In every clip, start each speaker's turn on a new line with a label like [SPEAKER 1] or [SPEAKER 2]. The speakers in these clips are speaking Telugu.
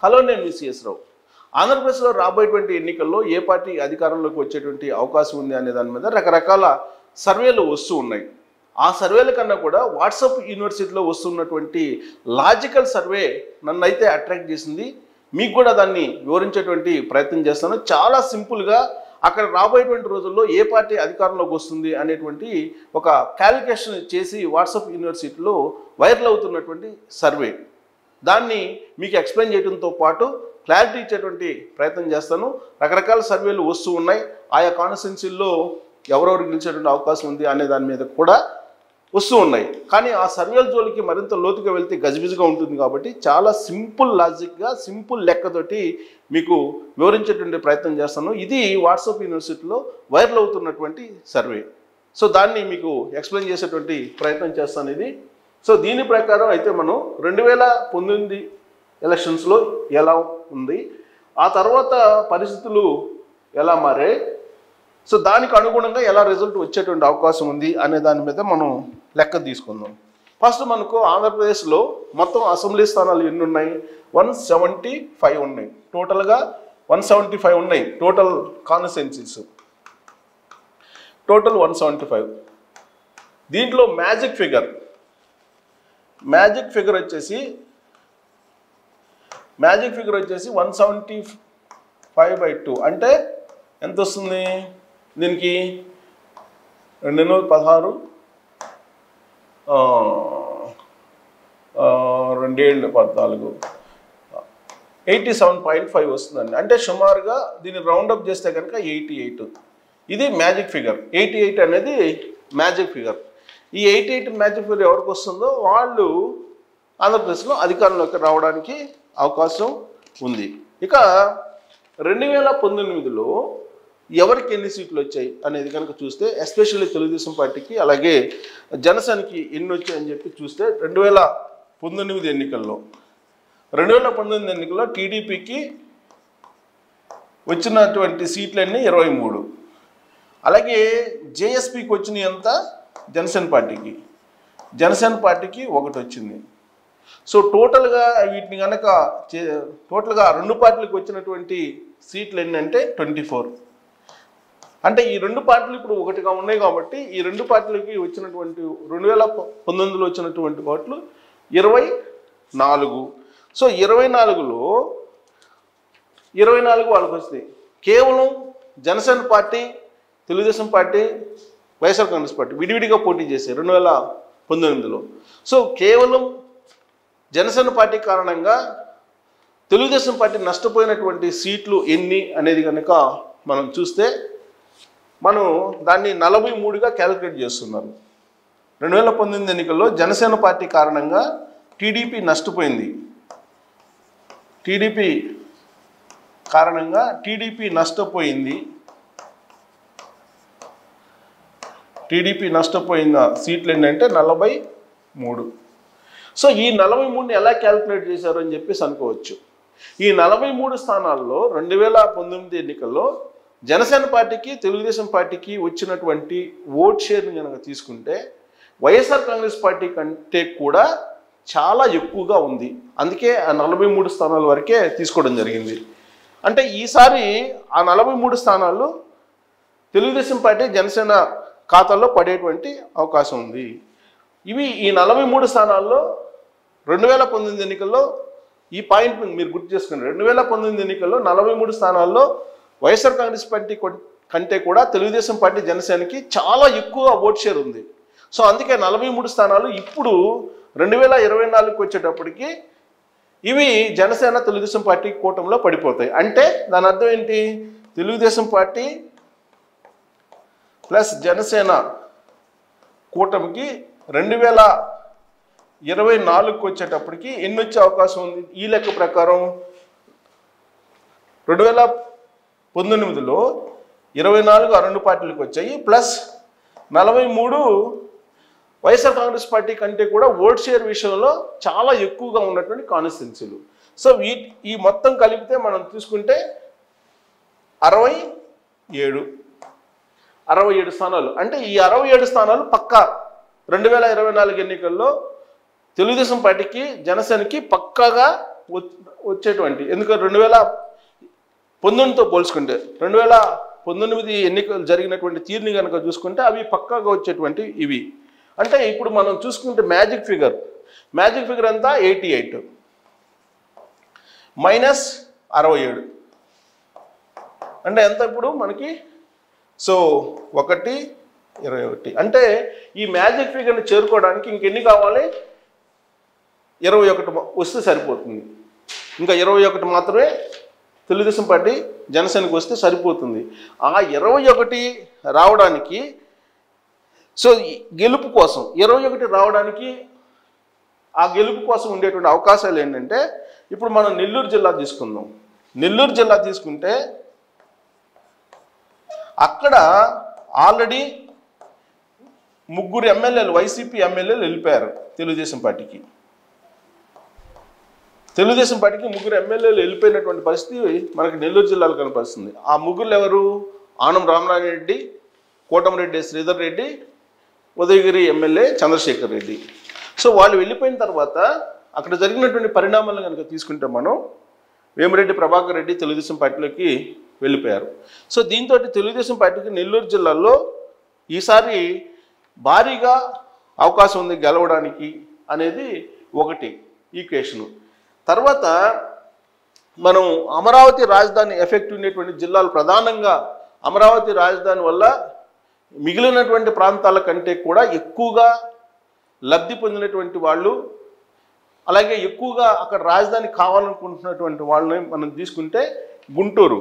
[SPEAKER 1] హలో, నేను మిసిఎస్ రావు. ఆంధ్రప్రదేశ్లో రాబోయేటువంటి ఎన్నికల్లో ఏ పార్టీ అధికారంలోకి వచ్చేటువంటి అవకాశం ఉంది అనే దాని మీద రకరకాల సర్వేలు వస్తూ ఉన్నాయి. ఆ సర్వేల కన్నా కూడా వాట్సాప్ యూనివర్సిటీలో వస్తున్నటువంటి లాజికల్ సర్వే నన్ను అయితే అట్రాక్ట్ చేసింది. మీకు కూడా దాన్ని వివరించేటువంటి ప్రయత్నం చేస్తాను. చాలా సింపుల్గా అక్కడ రాబోయేటువంటి రోజుల్లో ఏ పార్టీ అధికారంలోకి వస్తుంది అనేటువంటి ఒక క్యాలిక్యులేషన్ చేసి వాట్సాప్ యూనివర్సిటీలో వైరల్ అవుతున్నటువంటి సర్వే, దాన్ని మీకు ఎక్స్ప్లెయిన్ చేయడంతో పాటు క్లారిటీ ఇచ్చేటువంటి ప్రయత్నం చేస్తాను. రకరకాల సర్వేలు వస్తూ ఉన్నాయి. ఆయా కాన్స్టిట్యున్సీల్లో ఎవరెవరు గెలిచేటువంటి అవకాశం ఉంది అనే దాని మీద కూడా వస్తూ ఉన్నాయి. కానీ ఆ సర్వేల జోలికి మరింత లోతుగా వెళ్తే గజిబిజిగా ఉంటుంది కాబట్టి చాలా సింపుల్ లాజిక్గా, సింపుల్ లెక్కతోటి మీకు వివరించేటువంటి ప్రయత్నం చేస్తాను. ఇది వాట్సాప్ యూనివర్సిటీలో వైరల్ అవుతున్నటువంటి సర్వే. సో దాన్ని మీకు ఎక్స్ప్లెయిన్ చేసేటువంటి ప్రయత్నం చేస్తాను. ఇది సో దీని ప్రకారం అయితే మనం 2019 ఎలక్షన్స్లో ఎలా ఉంది, ఆ తర్వాత పరిస్థితులు ఎలా మారాయి, సో దానికి అనుగుణంగా ఎలా రిజల్ట్ వచ్చేటువంటి అవకాశం ఉంది అనే దాని మీద మనం లెక్క తీసుకుందాం. ఫస్ట్ మనకు ఆంధ్రప్రదేశ్లో మొత్తం అసెంబ్లీ స్థానాలు ఎన్ని ఉన్నాయి? 175 ఉన్నాయి. టోటల్గా 175 ఉన్నాయి. Total constituencies total 175. దీంట్లో మ్యాజిక్ ఫిగర్ వచ్చేసి 175/2 అంటే ఎంత వస్తుంది? దీనికి 216 2 87.5 వస్తుందండి. అంటే సుమారుగా దీన్ని రౌండప్ చేస్తే కనుక 88. ఇది మ్యాజిక్ ఫిగర్. 88 అనేది మ్యాజిక్ ఫిగర్. ఈ 88 మ్యాజిక్ ఫిగర్ ఎవరికి వస్తుందో వాళ్ళు ఆంధ్రప్రదేశ్లో అధికారంలోకి రావడానికి అవకాశం ఉంది. ఇక 2019లో ఎవరికి ఎన్ని సీట్లు వచ్చాయి అనేది కనుక చూస్తే, ఎస్పెషల్లీ తెలుగుదేశం పార్టీకి అలాగే జనసేనకి ఎన్ని వచ్చాయని చెప్పి చూస్తే 2019 ఎన్నికల్లో టీడీపీకి వచ్చినటువంటి సీట్లన్నీ 23. అలాగే జేఎస్పీకి వచ్చినాయి ఎంత? జనసేన పార్టీకి 1 వచ్చింది. సో టోటల్గా వీటిని కనుక టోటల్గా 2 పార్టీలకు వచ్చినటువంటి సీట్లు ఏంటంటే 24. అంటే ఈ 2 పార్టీలు ఇప్పుడు ఒకటిగా ఉన్నాయి కాబట్టి ఈ 2 పార్టీలకి వచ్చినటువంటి 2019లో వచ్చినటువంటి ఓట్లు 24. సో 24లో 24 వాళ్ళకి వస్తాయి. కేవలం Janasena party, Telugu Desam party, YSR Congress party విడివిడిగా పోటీ చేశాయి 2019లో. సో కేవలం జనసేన పార్టీ కారణంగా తెలుగుదేశం పార్టీ నష్టపోయినటువంటి సీట్లు ఎన్ని అనేది కనుక మనం చూస్తే, మనం దాన్ని 43గా క్యాలిక్యులేట్ చేస్తున్నారు. 2019 ఎన్నికల్లో జనసేన పార్టీ కారణంగా టీడీపీ నష్టపోయింది. టీడీపీ నష్టపోయిన సీట్లు ఏంటంటే 43. సో ఈ 43ని ఎలా క్యాలిక్యులేట్ చేశారు అని చెప్పేసి అనుకోవచ్చు. ఈ 43 స్థానాల్లో 2019 ఎన్నికల్లో జనసేన పార్టీకి, తెలుగుదేశం పార్టీకి వచ్చినటువంటి ఓట్ షేర్ని కనుక తీసుకుంటే వైఎస్ఆర్ కాంగ్రెస్ పార్టీ కంటే కూడా చాలా ఎక్కువగా ఉంది. అందుకే ఆ 43 స్థానాల వరకే తీసుకోవడం జరిగింది. అంటే ఈసారి ఆ 43 స్థానాలు తెలుగుదేశం పార్టీ, జనసేన ఖాతాల్లో పడేటువంటి అవకాశం ఉంది. ఈ 43 స్థానాల్లో 2019 ఎన్నికల్లో ఈ పాయింట్ మీరు గుర్తు చేసుకోండి. 2019 ఎన్నికల్లో 43 స్థానాల్లో వైఎస్ఆర్ కాంగ్రెస్ పార్టీ కంటే కూడా తెలుగుదేశం పార్టీ, జనసేనకి చాలా ఎక్కువ ఓట్ షేర్ ఉంది. సో అందుకే 43 స్థానాలు ఇప్పుడు 2024కి వచ్చేటప్పటికి ఇవి జనసేన, తెలుగుదేశం పార్టీ కూటమిలో పడిపోతాయి. అంటే దాని అర్థం ఏంటి? తెలుగుదేశం పార్టీ ప్లస్ జనసేన కూటమికి 2024కి వచ్చేటప్పటికి ఎన్ని వచ్చే అవకాశం ఉంది? ఈ లెక్క ప్రకారం 2019లో 24 ఆ 2 పార్టీలకు వచ్చాయి, ప్లస్ 43 వైఎస్ఆర్ కాంగ్రెస్ పార్టీ కంటే కూడా ఓట్ షేర్ విషయంలో చాలా ఎక్కువగా ఉన్నటువంటి కాన్స్టిట్యున్సీలు. సో ఈ మొత్తం కలిపితే మనం తీసుకుంటే 67 స్థానాలు. అంటే ఈ 67 స్థానాలు పక్కా 2024 ఎన్నికల్లో తెలుగుదేశం పార్టీకి, జనసేనకి పక్కాగా వచ్చేటువంటి, ఎందుకంటే 2019తో పోల్చుకుంటే 2019 ఎన్నికలు జరిగినటువంటి తీరుని కనుక చూసుకుంటే అవి పక్కాగా వచ్చేటువంటి ఇవి. అంటే ఇప్పుడు మనం చూసుకుంటే మ్యాజిక్ ఫిగర్ అంతా 88 మైనస్ 67 అంటే ఎంత ఇప్పుడు మనకి? సో 1 21 అంటే ఈ మ్యాజిక్ ఫిగర్ని చేరుకోవడానికి ఇంకెన్ని కావాలి? 21 వస్తే సరిపోతుంది. ఇంకా 21 మాత్రమే తెలుగుదేశం పార్టీ జనసేనకు వస్తే సరిపోతుంది. ఆ 21 రావడానికి, సో గెలుపు కోసం 21 రావడానికి, ఆ గెలుపు కోసం ఉండేటువంటి అవకాశాలు ఏంటంటే, ఇప్పుడు మనం నెల్లూరు జిల్లా తీసుకుందాం. నెల్లూరు జిల్లా తీసుకుంటే అక్కడ ఆల్రెడీ 3 ఎమ్మెల్యేలు, వైసీపీ ఎమ్మెల్యేలు వెళ్ళిపోయారు తెలుగుదేశం పార్టీకి. 3 ఎమ్మెల్యేలు వెళ్ళిపోయినటువంటి పరిస్థితి మనకి నెల్లూరు జిల్లాలో కనపరుస్తుంది. ఆ 3 ఎవరు? ఆనం రామనారాయణ రెడ్డి, కోటమిరెడ్డి శ్రీధర్ రెడ్డి, ఉదయగిరి ఎమ్మెల్యే చంద్రశేఖర్ రెడ్డి. సో వాళ్ళు వెళ్ళిపోయిన తర్వాత అక్కడ జరిగినటువంటి పరిణామాలను కనుక తీసుకుంటే మనం, వేమిరెడ్డి ప్రభాకర్ రెడ్డి తెలుగుదేశం పార్టీలోకి వెళ్ళిపోయారు. సో దీంతో తెలుగుదేశం పార్టీకి నెల్లూరు జిల్లాలో ఈసారి భారీగా అవకాశం ఉంది గెలవడానికి అనేది ఒకటి ఈక్వేషను. తర్వాత మనం అమరావతి రాజధాని ఎఫెక్ట్ ఉండేటువంటి జిల్లాలు, ప్రధానంగా అమరావతి రాజధాని వల్ల మిగిలినటువంటి ప్రాంతాల కంటే కూడా ఎక్కువగా లబ్ధి పొందినటువంటి వాళ్ళు, అలాగే ఎక్కువగా అక్కడ రాజధాని కావాలనుకుంటున్నటువంటి వాళ్ళని మనం తీసుకుంటే గుంటూరు.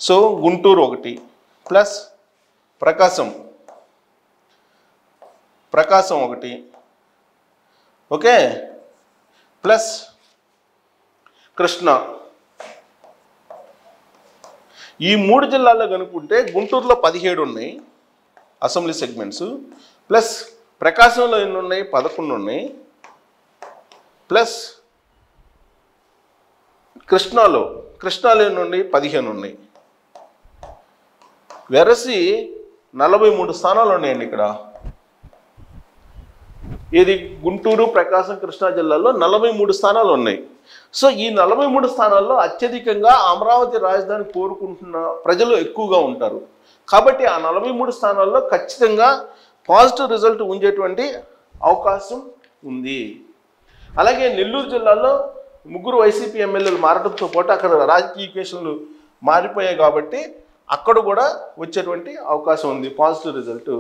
[SPEAKER 1] సో గుంటూరు 1 ప్లస్ ప్రకాశం 1, ఓకే, ప్లస్ కృష్ణ. ఈ 3 జిల్లాల్లో కనుక్కుంటే గుంటూరులో 17 ఉన్నాయి అసెంబ్లీ సెగ్మెంట్స్, ప్లస్ ప్రకాశంలో ఎన్ని ఉన్నాయి? 11 ఉన్నాయి, ప్లస్ కృష్ణాలో ఎన్ని ఉన్నాయి? 15 ఉన్నాయి. వెరసి 43 స్థానాలు ఉన్నాయండి ఇక్కడ. ఇది గుంటూరు, ప్రకాశం, కృష్ణా జిల్లాలో 43 స్థానాలు ఉన్నాయి. సో ఈ 43 స్థానాల్లో అత్యధికంగా అమరావతి రాజధాని కోరుకుంటున్న ప్రజలు ఎక్కువగా ఉంటారు. కాబట్టి ఆ 43 స్థానాల్లో ఖచ్చితంగా పాజిటివ్ రిజల్ట్ ఉండేటువంటి అవకాశం ఉంది. అలాగే నెల్లూరు జిల్లాలో 3 వైసీపీ ఎమ్మెల్యేలు మారడంతో పాటు అక్కడ రాజకీయ ఈక్వేషన్లు మారిపోయాయి కాబట్టి అక్కడ కూడా వచ్చేటువంటి అవకాశం ఉంది పాజిటివ్ రిజల్ట్.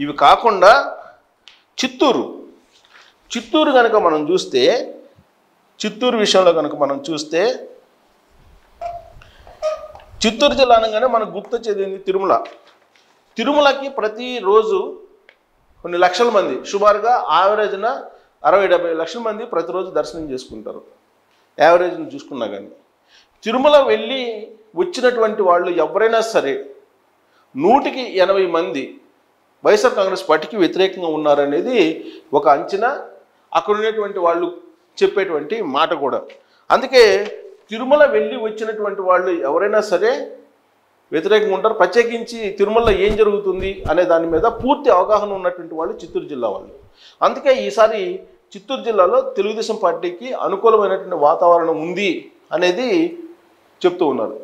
[SPEAKER 1] ఇవి కాకుండా చిత్తూరు కనుక మనం చూస్తే, చిత్తూరు విషయంలో కనుక మనం చూస్తే, చిత్తూరు జిల్లా అనగానే మనకు గుర్తొచ్చేది తిరుమలకి ప్రతిరోజు కొన్ని లక్షల మంది, సుమారుగా యావరేజ్న 60-70 లక్షల మంది ప్రతిరోజు దర్శనం చేసుకుంటారు. యావరేజ్ని చూసుకున్నా కానీ తిరుమల వెళ్ళి వచ్చినటువంటి వాళ్ళు ఎవరైనా సరే 100కి 80 మంది వైఎస్ఆర్ కాంగ్రెస్ పార్టీకి వ్యతిరేకంగా ఉన్నారనేది ఒక అంచనా, అక్కడ ఉన్నటువంటి వాళ్ళు చెప్పేటువంటి మాట కూడా. అందుకే తిరుమల వెళ్ళి వచ్చినటువంటి వాళ్ళు ఎవరైనా సరే వ్యతిరేకంగా ఉంటారు. ప్రత్యేకించి తిరుమలలో ఏం జరుగుతుంది అనే దాని మీద పూర్తి అవగాహన ఉన్నటువంటి వాళ్ళు చిత్తూరు జిల్లా వాళ్ళు. అందుకే ఈసారి చిత్తూరు జిల్లాలో తెలుగుదేశం పార్టీకి అనుకూలమైనటువంటి వాతావరణం ఉంది అనేది చెప్తూ ఉన్నారు.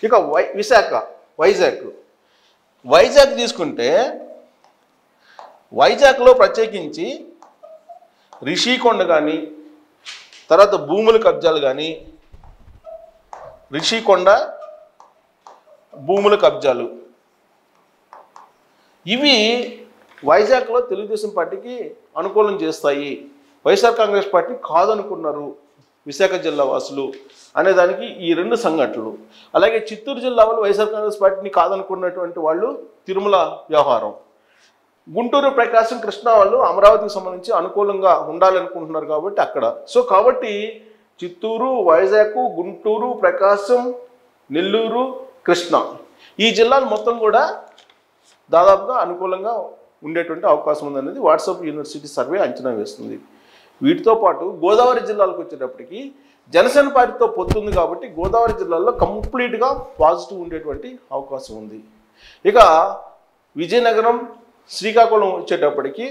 [SPEAKER 1] ఇక వైజాగ్ తీసుకుంటే, వైజాగ్లో ప్రత్యేకించి రిషికొండ కానీ, తర్వాత భూముల కబ్జాలు కానీ, రిషికొండ భూముల కబ్జాలు ఇవి వైజాగ్లో తెలుగుదేశం పార్టీకి అనుకూలం చేస్తాయి. వైఎస్ఆర్ కాంగ్రెస్ పార్టీ కాదనుకున్నారు విశాఖ జిల్లా వాసులు అనేదానికి ఈ 2 సంఘటనలు. అలాగే చిత్తూరు జిల్లా వాళ్ళు వైఎస్ఆర్ కాంగ్రెస్ పార్టీని కాదనుకున్నటువంటి వాళ్ళు తిరుమల వ్యవహారం. గుంటూరు, ప్రకాశం, కృష్ణా వాళ్ళు అమరావతికి సంబంధించి అనుకూలంగా ఉండాలనుకుంటున్నారు కాబట్టి అక్కడ. సో కాబట్టి చిత్తూరు, వైజాగ్, గుంటూరు, ప్రకాశం, నెల్లూరు, కృష్ణా ఈ జిల్లాలు మొత్తం కూడా దాదాపుగా అనుకూలంగా ఉండేటువంటి అవకాశం ఉందనేది వాట్సాప్ యూనివర్సిటీ సర్వే అంచనా వేస్తుంది. వీటితో పాటు గోదావరి జిల్లాలకు వచ్చేటప్పటికి జనసేన పార్టీతో పొత్తుంది కాబట్టి గోదావరి జిల్లాలో కంప్లీట్గా పాజిటివ్ ఉండేటువంటి అవకాశం ఉంది. ఇక విజయనగరం, శ్రీకాకుళం వచ్చేటప్పటికి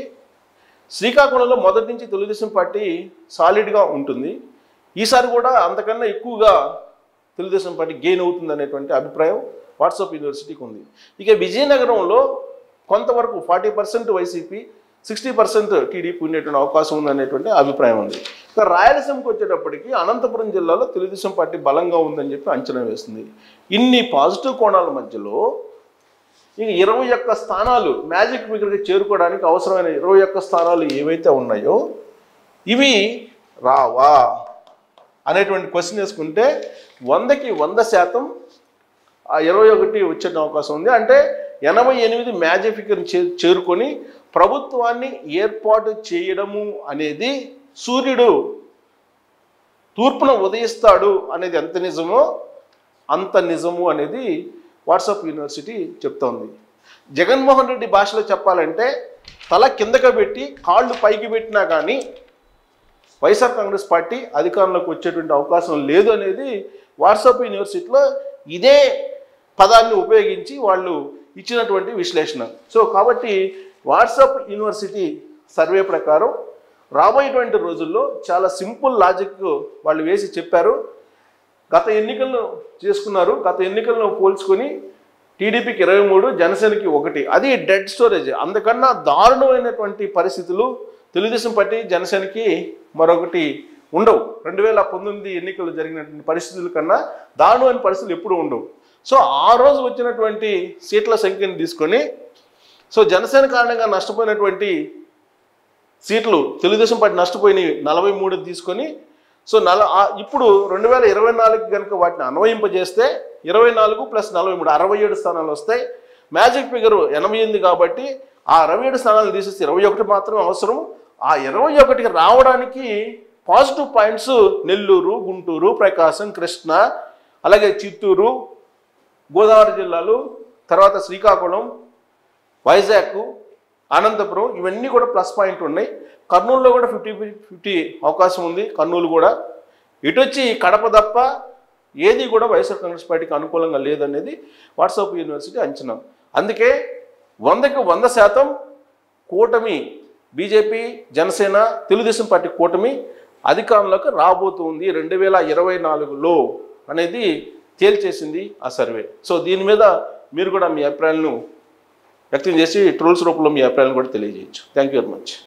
[SPEAKER 1] శ్రీకాకుళంలో మొదటి నుంచి తెలుగుదేశం పార్టీ సాలిడ్గా ఉంటుంది. ఈసారి కూడా అంతకన్నా ఎక్కువగా తెలుగుదేశం పార్టీ గెయిన్ అవుతుంది అనేటువంటి అభిప్రాయం వాట్సాప్ యూనివర్సిటీకి ఉంది. ఇక విజయనగరంలో కొంతవరకు 40% వైసీపీ, 60% టీడీపీ ఉండేటువంటి అవకాశం ఉందనేటువంటి అభిప్రాయం ఉంది. ఇక రాయలసీమకు వచ్చేటప్పటికి అనంతపురం జిల్లాలో తెలుగుదేశం పార్టీ బలంగా ఉందని చెప్పి అంచనా వేస్తుంది. ఇన్ని పాజిటివ్ కోణాల మధ్యలో ఇక 21 స్థానాలు మ్యాజిక్ ఫిగర్కి చేరుకోవడానికి అవసరమైన 21 స్థానాలు ఏవైతే ఉన్నాయో ఇవి రావా అనేటువంటి క్వశ్చన్ వేసుకుంటే 100కి 100% ఆ 21 వచ్చే అవకాశం ఉంది. అంటే 88 మ్యాజిక్ ఫిగర్ని చేరుకొని ప్రభుత్వాన్ని ఏర్పాటు చేయడము అనేది సూర్యుడు తూర్పున ఉదయిస్తాడు అనేది ఎంత నిజమో అంత నిజము అనేది వాట్సాప్ యూనివర్సిటీ చెప్తోంది. జగన్మోహన్ రెడ్డి భాషలో చెప్పాలంటే తల కిందక పెట్టి కాళ్ళు పైకి పెట్టినా కానీ వైఎస్ఆర్ కాంగ్రెస్ పార్టీ అధికారంలోకి వచ్చేటువంటి అవకాశం లేదు అనేది వాట్సాప్ యూనివర్సిటీలో ఇదే పదాన్ని ఉపయోగించి వాళ్ళు ఇచ్చినటువంటి విశ్లేషణ. సో కాబట్టి వాట్సాప్ యూనివర్సిటీ సర్వే ప్రకారం రాబోయేటువంటి రోజుల్లో చాలా సింపుల్ లాజిక్ వాళ్ళు వేసి చెప్పారు. గత ఎన్నికలను చేసుకున్నారు. గత ఎన్నికలను పోల్చుకొని టీడీపీకి 23, జనసేనకి 1, అది డెడ్ స్టోరేజ్. అందుకన్నా దారుణమైనటువంటి పరిస్థితులు తెలుగుదేశం పార్టీ జనసేనకి మరొకటి ఉండవు. 2019 ఎన్నికలు జరిగినటువంటి పరిస్థితుల కన్నా దారుణమైన పరిస్థితులు ఎప్పుడూ ఉండవు. సో ఆ రోజు వచ్చినటువంటి సీట్ల సంఖ్యను తీసుకొని సో జనసేన కారణంగా నష్టపోయినటువంటి సీట్లు తెలుగుదేశం పార్టీ నష్టపోయినవి 43 తీసుకొని సో ఇప్పుడు 2024కి కనుక వాటిని అన్వయింపజేస్తే 24 + 43 67 స్థానాలు వస్తాయి. మ్యాజిక్ ఫిగర్ 88 కాబట్టి ఆ 67 స్థానాలు తీసేసి 21 మాత్రమే అవసరం. ఆ 21కి రావడానికి పాజిటివ్ పాయింట్స్ నెల్లూరు, గుంటూరు, ప్రకాశం, కృష్ణా, అలాగే చిత్తూరు, గోదావరి జిల్లాలు, తర్వాత శ్రీకాకుళం, వైజాగ్, అనంతపురం ఇవన్నీ కూడా ప్లస్ పాయింట్ ఉన్నాయి. కర్నూలులో కూడా 50-50 అవకాశం ఉంది. కర్నూలు కూడా ఇటు వచ్చి కడప తప్ప ఏది కూడా వైఎస్ఆర్ కాంగ్రెస్ పార్టీకి అనుకూలంగా లేదనేది వాట్సాప్ యూనివర్సిటీ అంచనా. అందుకే 100కి 100% కూటమి బీజేపీ, జనసేన, తెలుగుదేశం పార్టీ కూటమి అధికారంలోకి రాబోతుంది 2024లో అనేది తేల్చేసింది ఆ సర్వే. సో దీని మీద మీరు కూడా మీ అభిప్రాయాలను వ్యక్తం చేసి ట్రోల్స్ రూపంలో మీ అభిప్రాయాలను కూడా తెలియజేయచ్చు. Thank you very much.